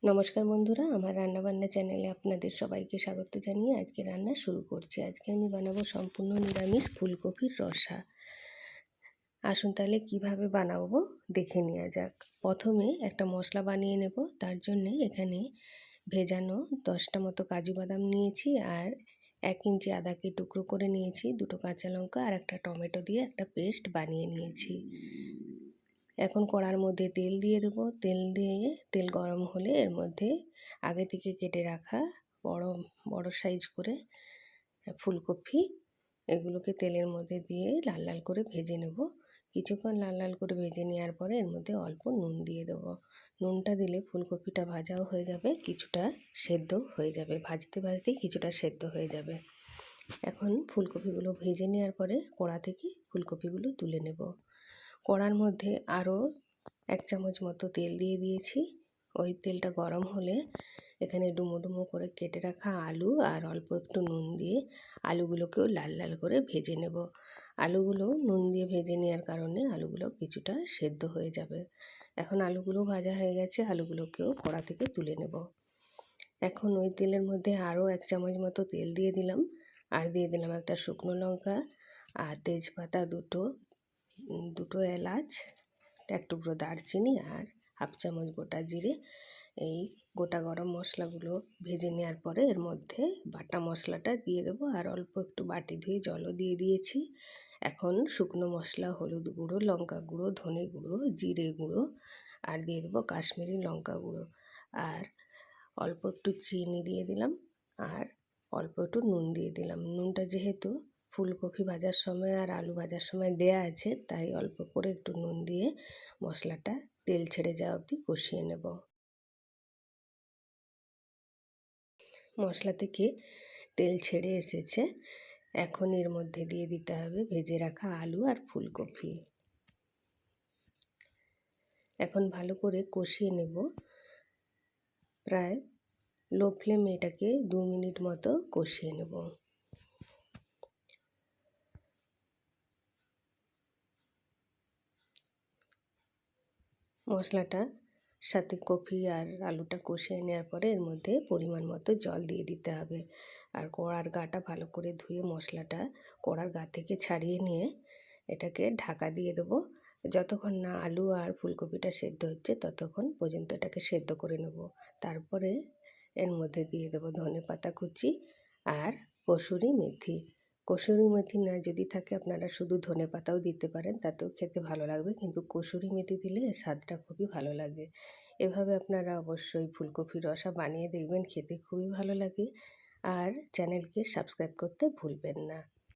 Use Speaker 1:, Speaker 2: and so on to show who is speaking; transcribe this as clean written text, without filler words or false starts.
Speaker 1: নমস্কার বন্ধুরা, আমার রান্নাবান্না চ্যানেলে আপনাদের সবাইকে স্বাগত জানিয়ে আজকে রান্না শুরু করছি। আজকে আমি বানাবো সম্পূর্ণ নিরামিষ ফুলকপির রসা। আসুন তাহলে কিভাবে বানাবো দেখে নেওয়া যাক। প্রথমে একটা মশলা বানিয়ে নেব। তার জন্যে এখানে ভেজানো 10টা মতো কাজু বাদাম নিয়েছি, আর 1 ইঞ্চি আদাকে টুকরো করে নিয়েছি, 2টো কাঁচা লঙ্কা আর একটা টমেটো দিয়ে একটা পেস্ট বানিয়ে নিয়েছি। এখন কড়ার মধ্যে তেল দিয়ে দেবো। তেল গরম হলে এর মধ্যে আগে থেকে কেটে রাখা বড় বড় সাইজ করে ফুলকপি, এগুলোকে তেলের মধ্যে দিয়ে লাল লাল করে ভেজে নেব। কিছুক্ষণ লাল লাল করে ভেজে নেওয়ার পরে এর মধ্যে অল্প নুন দিয়ে দেবো। নুনটা দিলে ফুলকপিটা ভাজাও হয়ে যাবে, কিছুটা সেদ্ধ হয়ে যাবে, ভাজতে ভাজতেই কিছুটা সেদ্ধ হয়ে যাবে। এখন ফুলকপিগুলো ভেজে নেওয়ার পরে কড়া থেকে ফুলকপিগুলো তুলে নেব। কড়ার মধ্যে আরও 1 চামচ মতো তেল দিয়ে দিয়েছি। ওই তেলটা গরম হলে এখানে ডুমো ডুমো করে কেটে রাখা আলু আর অল্প একটু নুন দিয়ে আলুগুলোকেও লাল লাল করে ভেজে নেব। আলুগুলো নুন দিয়ে ভেজে নেওয়ার কারণে আলুগুলো কিছুটা সেদ্ধ হয়ে যাবে। এখন আলুগুলো ভাজা হয়ে গেছে, আলুগুলোকেও কড়া থেকে তুলে নেব। এখন ওই তেলের মধ্যে আরও 1 চামচ মতো তেল দিয়ে দিলাম, আর দিয়ে দিলাম একটা শুকনো লঙ্কা আর তেজপাতা দুটো এলাচ, 1 টুকরো দারচিনি আর 1/2 চামচ গোটা জিরে। এই গোটা গরম মশলাগুলো ভেজে নেওয়ার পরে এর মধ্যে বাটা মশলাটা দিয়ে দেবো, আর অল্প একটু বাটি ধুয়ে জলও দিয়ে দিয়েছি। এখন শুকনো মশলা, হলুদ গুঁড়ো, লঙ্কা গুঁড়ো, ধনে গুঁড়ো, জিরে গুঁড়ো আর দিয়ে দেবো কাশ্মীরি লঙ্কা গুঁড়ো, আর অল্প একটু চিনি দিয়ে দিলাম, আর অল্প একটু নুন দিয়ে দিলাম। নুনটা যেহেতু ফুলকপি ভাজার সময় আর আলু ভাজার সময় দেয়া আছে, তাই অল্প করে একটু নুন দিয়ে মশলাটা তেল ছেড়ে যাওয়া অবধি কষিয়ে নেব। মশলা থেকে তেল ছেড়ে এসেছে, এখন এর মধ্যে দিয়ে দিতে হবে ভেজে রাখা আলু আর ফুলকপি। এখন ভালো করে কষিয়ে নেব। প্রায় লো ফ্লেমে এটাকে 2 মিনিট মতো কষিয়ে নেব। মশলাটা সাথে কপি আর আলুটা কষিয়ে নেওয়ার পরে এর মধ্যে পরিমাণ মতো জল দিয়ে দিতে হবে, আর কড়ার গাটা ভালো করে ধুয়ে মশলাটা কড়ার গা থেকে ছাড়িয়ে নিয়ে এটাকে ঢাকা দিয়ে দেবো। যতক্ষণ না আলু আর ফুলকপিটা সেদ্ধ হচ্ছে ততক্ষণ পর্যন্ত এটাকে সেদ্ধ করে নেব। তারপরে এর মধ্যে দিয়ে দেবো ধনেপাতা কুচি আর কসুরি মেথি। কসুরি মেথি না যদি থাকে আপনারা শুধু ধনেপাতাও দিতে পারেন, তাতেও খেতে ভালো লাগবে, কিন্তু কসুরি মেথি দিলে এর স্বাদটা খুবই ভালো লাগে। এভাবে আপনারা অবশ্যই ফুলকপির রসা বানিয়ে দেখবেন, খেতে খুবই ভালো লাগে। আর চ্যানেলকে সাবস্ক্রাইব করতে ভুলবেন না।